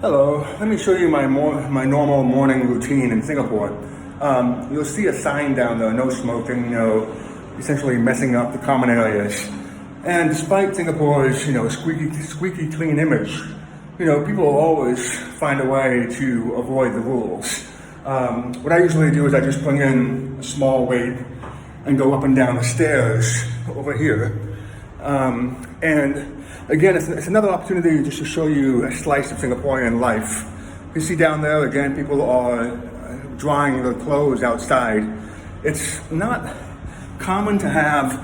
Hello, let me show you my normal morning routine in Singapore. You'll see a sign down there, no smoking, essentially messing up the common areas. And despite Singapore's, squeaky clean image, people always find a way to avoid the rules. What I usually do is I just bring in a small weight and go up and down the stairs over here. And again, it's another opportunity just to show you a slice of Singaporean life. You see down there, again, people are drying their clothes outside. It's not common to have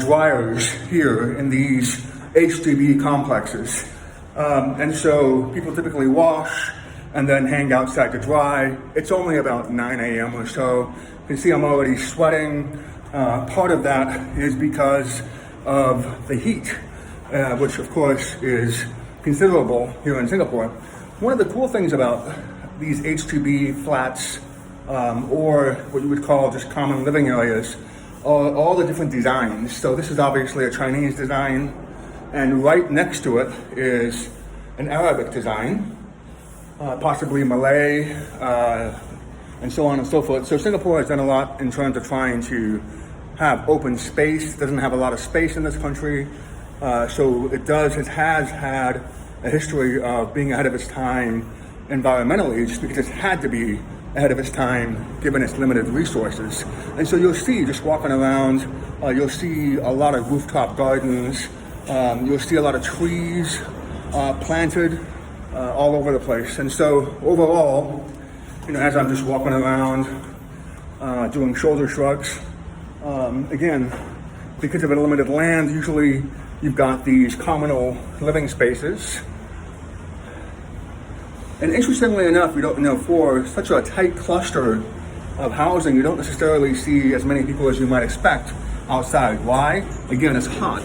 dryers here in these HDB complexes. And so people typically wash and then hang outside to dry. It's only about 9 a.m. or so. You can see I'm already sweating. Part of that is because of the heat, which of course is considerable here in Singapore. One of the cool things about these H2B flats, or what you would call just common living areas, are all the different designs. So this is obviously a Chinese design, and right next to it is an Arabic design, possibly Malay, and so on and so forth. So Singapore has done a lot in terms of trying to have open space. It doesn't have a lot of space in this country. So it has had a history of being ahead of its time environmentally, just because it's had to be ahead of its time given its limited resources. And so you'll see, just walking around, you'll see a lot of rooftop gardens. You'll see a lot of trees planted all over the place. And so overall, as I'm just walking around doing shoulder shrugs, again, because of a limited land, usually you've got these communal living spaces. And interestingly enough, for such a tight cluster of housing, you don't necessarily see as many people as you might expect outside. Why? Again, it's hot.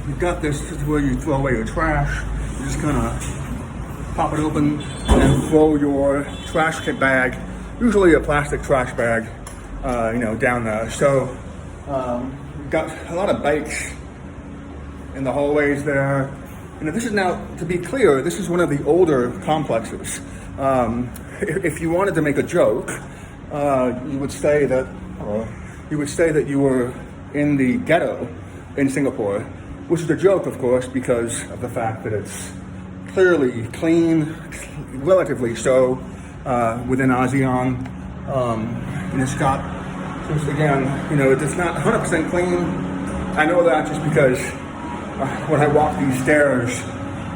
You've got this is where you throw away your trash. You just kind of pop it open and throw your trash kit bag, usually a plastic trash bag, down there. So you've got a lot of bikes in the hallways there. This is now, to be clear, this is one of the older complexes. If you wanted to make a joke, you would say that you were in the ghetto in Singapore, which is a joke, of course, because of the fact that it's clearly clean, relatively so, within ASEAN. And it's got, again, it's not 100% clean. I know that just because when I walk these stairs,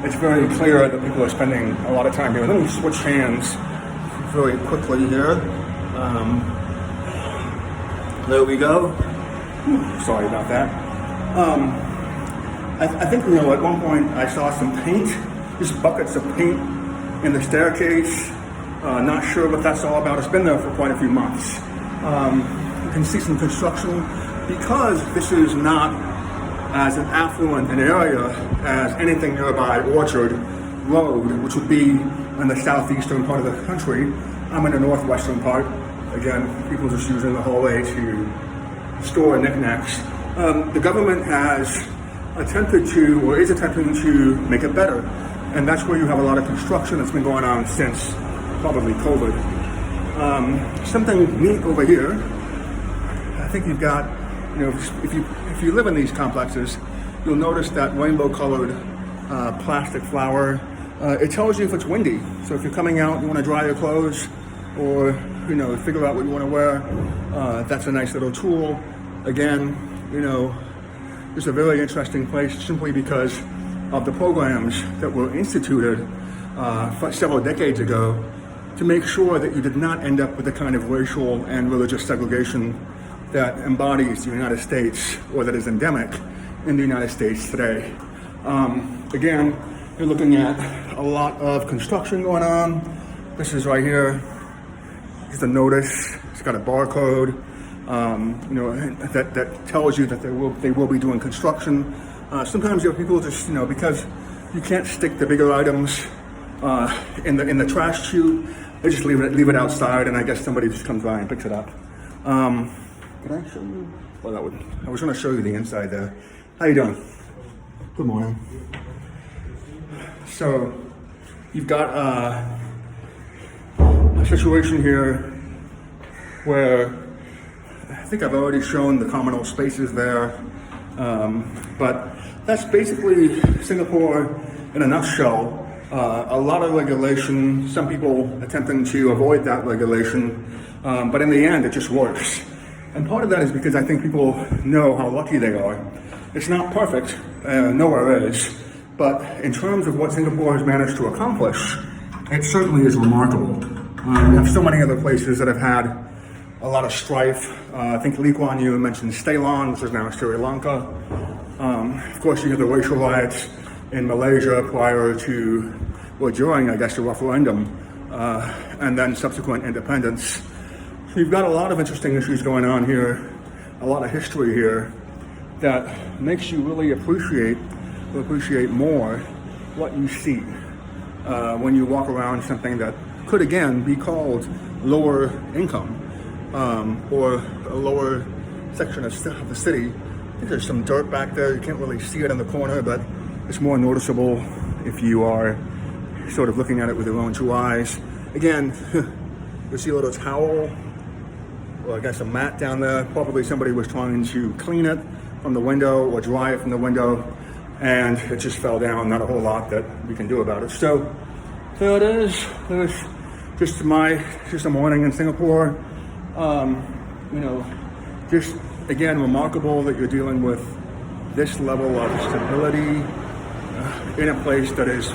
it's very clear that people are spending a lot of time here. Let me switch hands very quickly here. There we go. Sorry about that. I think, at one point I saw some paint, just buckets of paint in the staircase. Not sure what that's all about. It's been there for quite a few months. You can see some construction because this is not as an affluent an area as anything nearby Orchard Road, which would be in the southeastern part of the country. I'm in the northwestern part. Again, people just using the hallway to store knickknacks. The government has attempted to, or is attempting to, make it better. And that's where you have a lot of construction that's been going on since probably COVID. Something neat over here, I think you've got, if you live in these complexes, you'll notice that rainbow-colored plastic flower. It tells you if it's windy. So if you're coming out, you want to dry your clothes, or figure out what you want to wear. That's a nice little tool. Again, it's a very interesting place simply because of the programs that were instituted several decades ago to make sure that you did not end up with the kind of racial and religious segregation that embodies the United States, or that is endemic in the United States today. Again, you're looking at a lot of construction going on. This is right here. It's a notice. It's got a barcode, that tells you that they will be doing construction. Sometimes you have people just, because you can't stick the bigger items in the trash chute, they just leave it outside, and I guess somebody just comes by and picks it up. Can I show you? Well, I was going to show you the inside there. How you doing? Good morning. So you've got a situation here where I think I've already shown the communal spaces there, but that's basically Singapore in a nutshell. A lot of regulation, some people attempting to avoid that regulation, but in the end it just works. And part of that is because I think people know how lucky they are. It's not perfect, nowhere is, but in terms of what Singapore has managed to accomplish, it certainly is remarkable. We have so many other places that have had a lot of strife. I think Lee Kuan Yew mentioned Ceylon, which is now Sri Lanka. Of course, you have the racial riots in Malaysia prior to, well, during, I guess, the referendum, and then subsequent independence. So you've got a lot of interesting issues going on here, a lot of history here that makes you really appreciate more what you see when you walk around something that could again be called lower income or a lower section of the city. I think there's some dirt back there. You can't really see it in the corner, but it's more noticeable if you are sort of looking at it with your own two eyes. Again, you see a little towel, or I guess a mat down there. Probably somebody was trying to clean it from the window or dry it from the window, and it just fell down. Not a whole lot that we can do about it. So there it is. There's just a morning in Singapore. Just again remarkable that you're dealing with this level of stability in a place that is,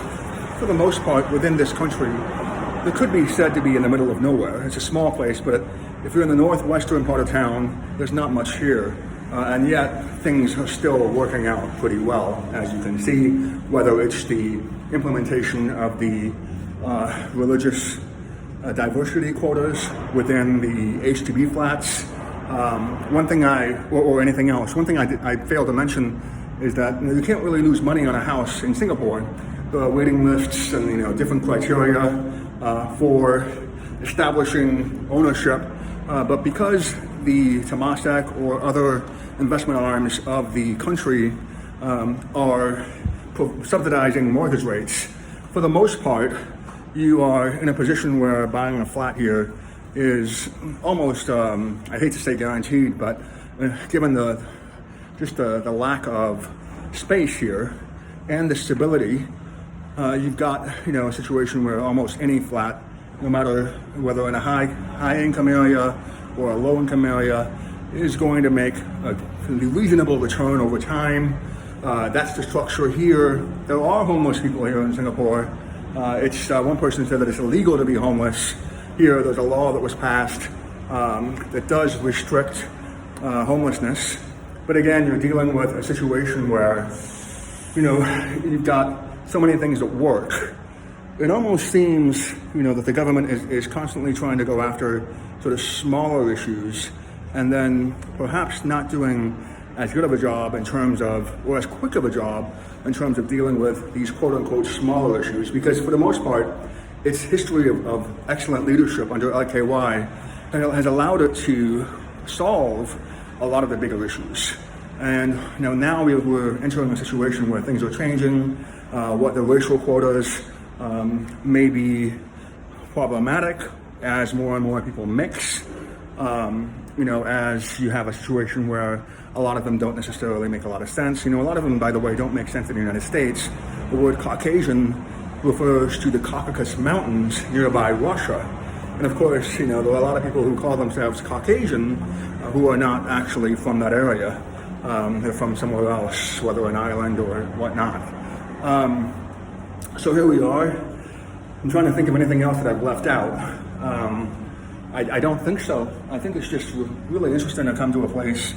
for the most part, within this country, that could be said to be in the middle of nowhere. It's a small place, but if you're in the northwestern part of town, there's not much here. And yet, things are still working out pretty well, as you can see, whether it's the implementation of the religious diversity quotas within the HDB flats. One thing or anything else, one thing I failed to mention is that you can't really lose money on a house in Singapore. There are waiting lists and different criteria for establishing ownership, but because the Temasek or other investment arms of the country are subsidizing mortgage rates, for the most part, you are in a position where buying a flat here is almost, I hate to say guaranteed, but given the lack of space here and the stability, you've got a situation where almost any flat, no matter whether in a high income area or a low income area, is going to make a reasonable return over time. That's the structure here. There are homeless people here in Singapore. It's one person said that it's illegal to be homeless. Here, there's a law that was passed that does restrict homelessness. But again, you're dealing with a situation where, you've got so many things that work. It almost seems, that the government is constantly trying to go after sort of smaller issues and then perhaps not doing as good of a job in terms of, or as quick of a job in terms of dealing with these quote-unquote smaller issues, because for the most part, its history of excellent leadership under LKY has allowed it to solve a lot of the bigger issues. And now we're entering a situation where things are changing, what the racial quotas may be problematic as more and more people mix, as you have a situation where a lot of them don't necessarily make a lot of sense. A lot of them, by the way, don't make sense in the United States. The word Caucasian refers to the Caucasus Mountains nearby Russia. And of course, there are a lot of people who call themselves Caucasian who are not actually from that area. They're from somewhere else, whether an island or whatnot. So here we are. I'm trying to think of anything else that I've left out. I don't think so. I think it's just really interesting to come to a place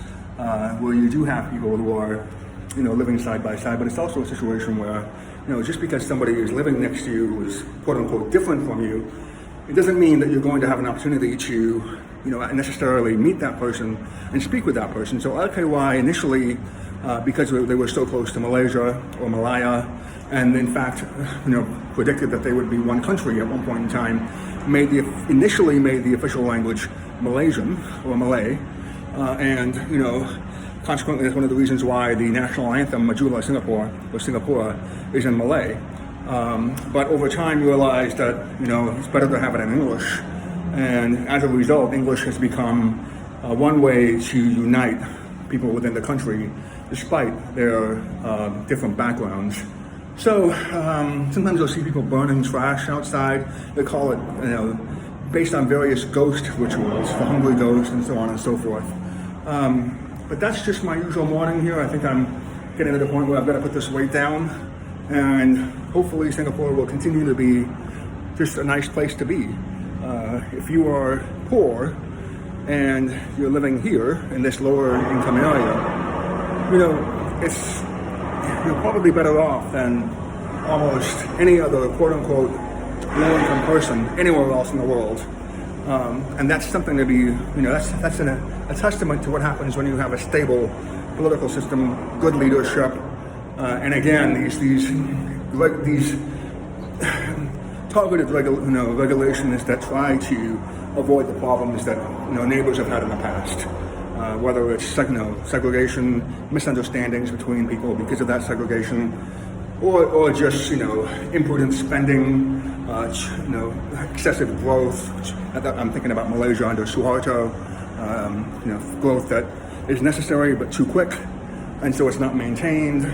where you do have people who are, living side by side, but it's also a situation where, just because somebody is living next to you who is quote unquote different from you, it doesn't mean that you're going to have an opportunity to, necessarily meet that person and speak with that person. So LKY initially, because they were so close to Malaysia or Malaya, and in fact, predicted that they would be one country at one point in time, initially made the official language Malaysian or Malay, and consequently that's one of the reasons why the national anthem Majulah Singapore or Singapura is in Malay. But over time, you realize that it's better to have it in English, and as a result, English has become one way to unite people within the country, despite their different backgrounds. So sometimes you'll see people burning trash outside. They call it, based on various ghost rituals, the hungry ghost, and so on and so forth. But that's just my usual morning here. I think I'm getting to the point where I've got to put this weight down, and hopefully Singapore will continue to be just a nice place to be. If you are poor and you're living here in this lower income area, you're probably better off than almost any other quote-unquote low-income person anywhere else in the world. And that's something to be, that's a testament to what happens when you have a stable political system, good leadership, and again, these targeted regulations that try to avoid the problems that neighbors have had in the past. Whether it's segregation, misunderstandings between people because of that segregation, or just imprudent spending, excessive growth. I'm thinking about Malaysia under Suharto, growth that is necessary but too quick, and so it's not maintained.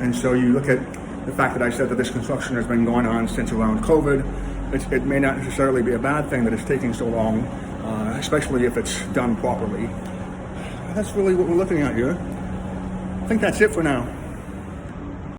And so you look at the fact that I said that this construction has been going on since around COVID. It may not necessarily be a bad thing that it's taking so long, especially if it's done properly. That's really what we're looking at here. I think that's it for now.